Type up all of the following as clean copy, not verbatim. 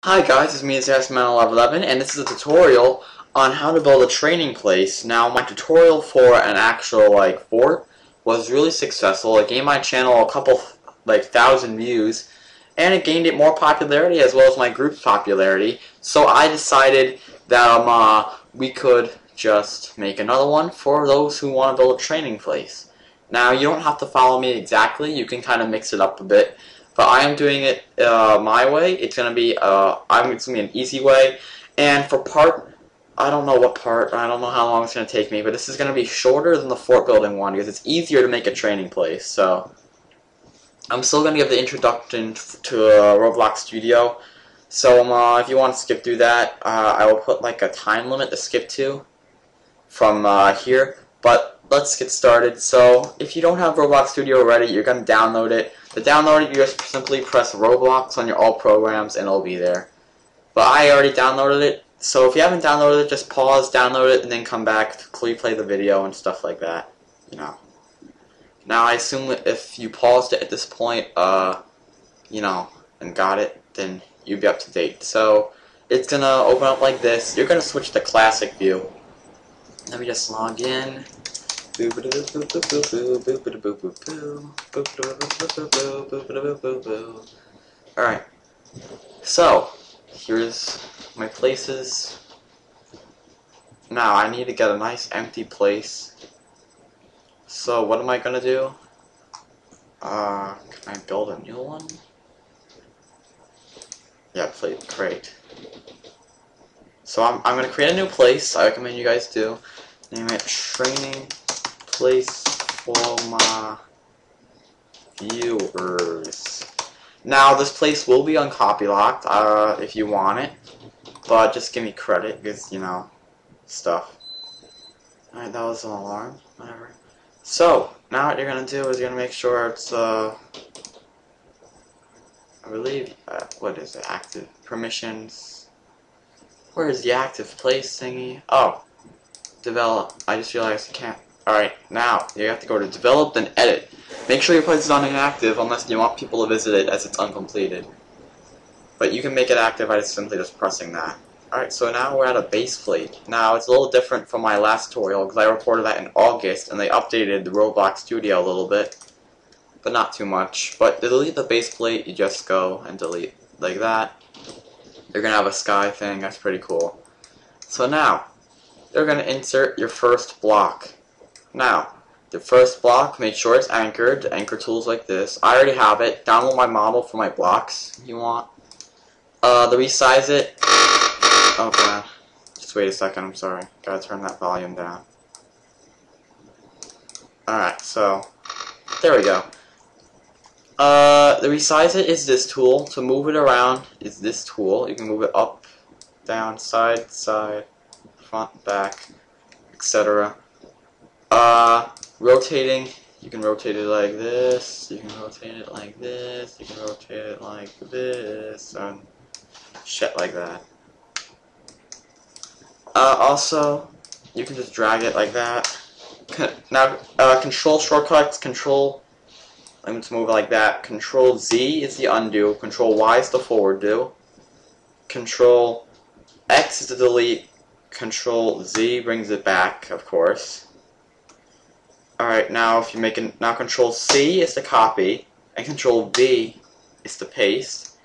Hi guys, it's me, ZaxMan1111, and this is a tutorial on how to build a training place. Now, my tutorial for an actual, fort was really successful. It gained my channel a couple, thousand views, and it gained it more popularity as well as my group's popularity. So I decided that, we could just make another one for those who want to build a training place. Now, you don't have to follow me exactly. You can kind of mix it up a bit. But I am doing it my way. It's gonna be an easy way. And for part, I don't know what part. I don't know how long it's gonna take me. But this is gonna be shorter than the fort building one because it's easier to make a training place. So I'm still gonna give the introduction to Roblox Studio. So if you want to skip through that, I will put like a time limit to skip to from here. But let's get started. So if you don't have Roblox Studio already, you're gonna download it. To download it, you just simply press Roblox on your all programs and it'll be there. But I already downloaded it, so if you haven't downloaded it, just pause, download it, and then come back to replay the video and stuff like that. You know. Now I assume that if you paused it at this point, and got it, then you'd be up to date. So it's gonna open up like this. You're gonna switch to classic view. Let me just log in. Alright, so here's my places. Now I need to get a nice empty place. So what am I gonna do? Can I build a new one? Yeah, create. So I'm gonna create a new place. I recommend you guys do. Name it training place for my viewers. Now this place will be uncopylocked if you want it, but just give me credit because stuff. Alright, that was an alarm. Whatever. So now what you're gonna do is you're gonna make sure it's I believe what is it? Active permissions. Where is the active place thingy? Oh. Develop. I just realized you can't. Alright, now you have to go to develop, then edit. Make sure your place is on inactive unless you want people to visit it as it's uncompleted. But you can make it active by simply just pressing that. Alright, so now we're at a base plate. Now it's a little different from my last tutorial because I recorded that in August and they updated the Roblox Studio a little bit. But not too much. But to delete the base plate, you just go and delete like that. You're gonna have a sky thing, that's pretty cool. So now, you're going to insert your first block. Now, the first block, make sure it's anchored. Anchor tools like this. I already have it. Download my model for my blocks if you want. To resize it. Oh god. Just wait a second, I'm sorry. Gotta turn that volume down. Alright, so there we go. The resize it is this tool. To move it around is this tool. You can move it up, down, side, side, front, back, etc. Rotating, you can rotate it like this, you can rotate it like this, you can rotate it like this, and shit like that. Also, you can just drag it like that. Now, control shortcuts, let me just move it like that. Control Z is the undo, Control Y is the forward do, Control X is the delete, Control Z brings it back, of course. Alright, now if you make it, now Control C is the copy, and Control V is the paste.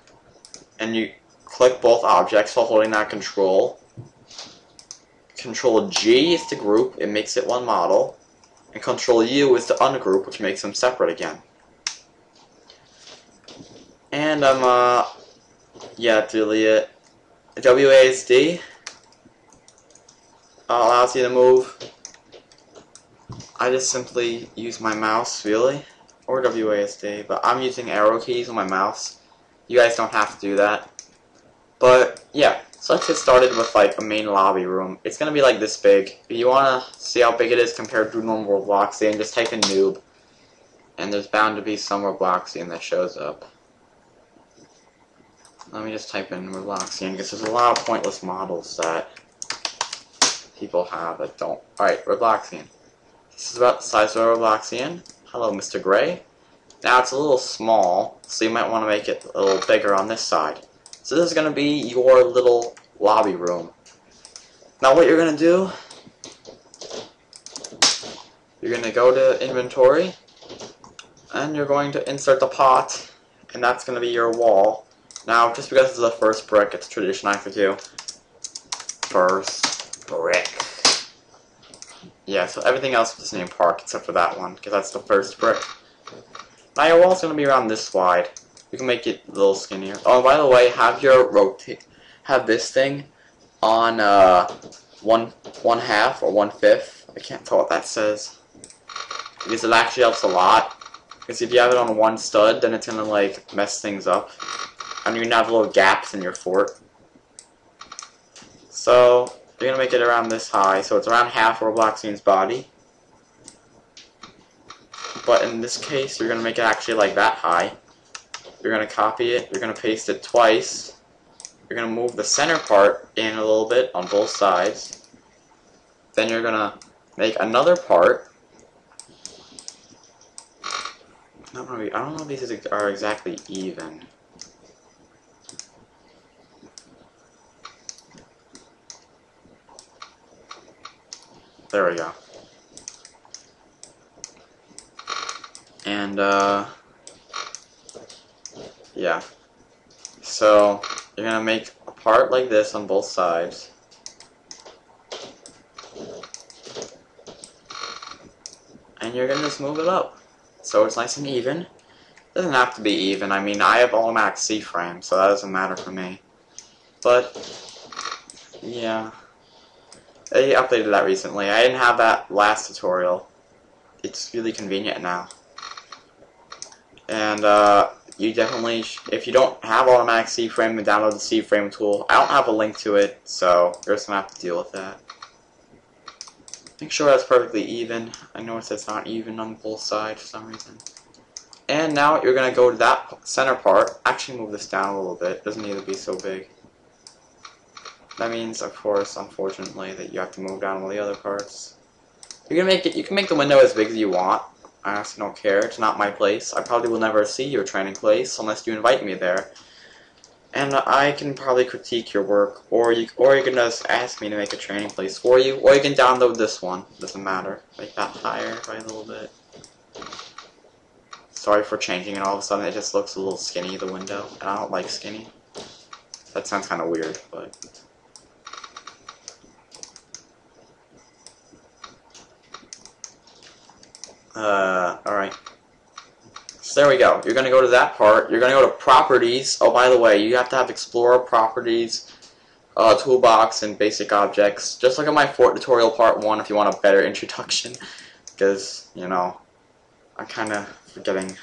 And you click both objects while holding that control. Control G is the group, it makes it one model. And Control U is the ungroup, which makes them separate again. And delete it. WASD allows you to move. I just simply use my mouse, really, or WASD, but I'm using arrow keys on my mouse. You guys don't have to do that. But yeah, so let's get started with like a main lobby room. It's gonna be like this big. If you wanna see how big it is compared to normal Robloxian, just type in noob, and there's bound to be some Robloxian that shows up. Let me just type in Robloxian because there's a lot of pointless models that people have that don't. Alright, Robloxian. This is about the size of a Robloxian. Hello, Mr. Gray. Now it's a little small, so you might want to make it a little bigger on this side. So this is going to be your little lobby room. Now what you're going to do, you're going to go to inventory, and you're going to insert the pot, and that's going to be your wall. Now, just because it's the first brick, it's tradition I have to do. First brick. Yeah, so everything else is named park except for that one, because that's the first brick. Now your wall's going to be around this wide. You can make it a little skinnier. Oh, by the way, have this thing on one half or 1/5. I can't tell what that says, because it actually helps a lot. Because if you have it on one stud, then it's gonna like mess things up, and you're gonna have little gaps in your fort. So you're gonna make it around this high, so it's around half Robloxian's body. But in this case, you're gonna make it actually like that high. You're going to copy it, you're going to paste it twice, you're going to move the center part in a little bit on both sides, then you're going to make another part. I don't know if these are exactly even. There we go. And, yeah, so you're going to make a part like this on both sides. And you're going to just move it up so it's nice and even. It doesn't have to be even. I mean, I have automatic C-frame, so that doesn't matter for me. But, yeah, they updated that recently. I didn't have that last tutorial. It's really convenient now. And, you definitely, if you don't have automatic C-frame, then download the C-frame tool. I don't have a link to it, so you're just going to have to deal with that. Make sure that's perfectly even. I notice it's not even on both sides for some reason. And now you're going to go to that center part. Actually move this down a little bit. It doesn't need to be so big. That means, of course, unfortunately, that you have to move down all the other parts. You can make the window as big as you want. I honestly don't care. It's not my place. I probably will never see your training place unless you invite me there. And I can probably critique your work, or you can just ask me to make a training place for you, or you can download this one. Doesn't matter. Make that higher by a little bit. Sorry for changing it all of a sudden. It just looks a little skinny, the window, and I don't like skinny. That sounds kind of weird, but. Alright. So there we go. You're going to go to that part. You're going to go to properties. Oh, by the way, you have to have Explorer, properties, toolbox, and basic objects. Just look at my fort tutorial part 1 if you want a better introduction. Because, you know, I'm kind of forgetting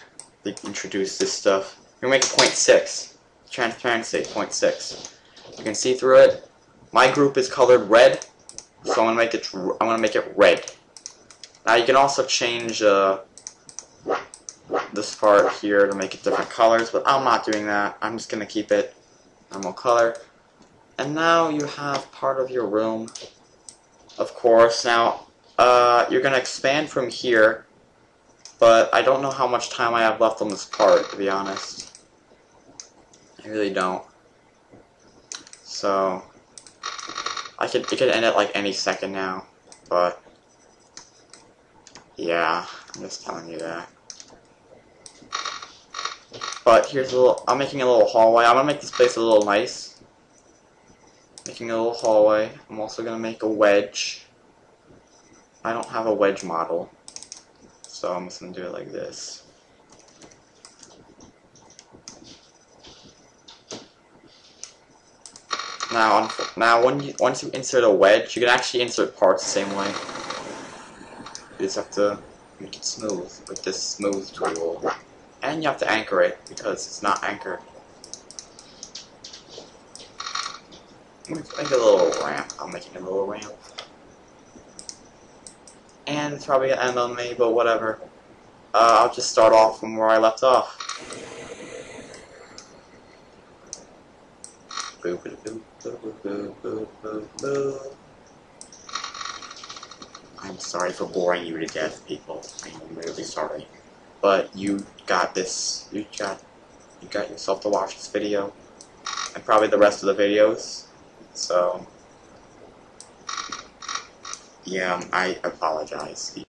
to introduce this stuff. You're going to make it 0.6. Transparency, 0.6. You can see through it. My group is colored red, so I'm going to make it red. Now you can also change this part here to make it different colors, but I'm not doing that. I'm just going to keep it normal color. And now you have part of your room, of course. Now, you're going to expand from here, but I don't know how much time I have left on this part, to be honest. I really don't. So, it could end at like any second now, but yeah, I'm just telling you that. But here's I'm making a little hallway. I'm gonna make this place a little nice. Making a little hallway. I'm also gonna make a wedge. I don't have a wedge model, so I'm just gonna do it like this. Now, once you insert a wedge, you can actually insert parts the same way. You just have to make it smooth with this smooth tool. And you have to anchor it, because it's not anchored. Make a little ramp. I'm making a little ramp. And it's probably gonna end on me, but whatever. I'll just start off from where I left off. Boop, boop, boop, boop, boop, boop, boop, boop. I'm sorry for boring you to death, people. I'm really sorry. But you got this. You got yourself to watch this video, and probably the rest of the videos. So, yeah, I apologize.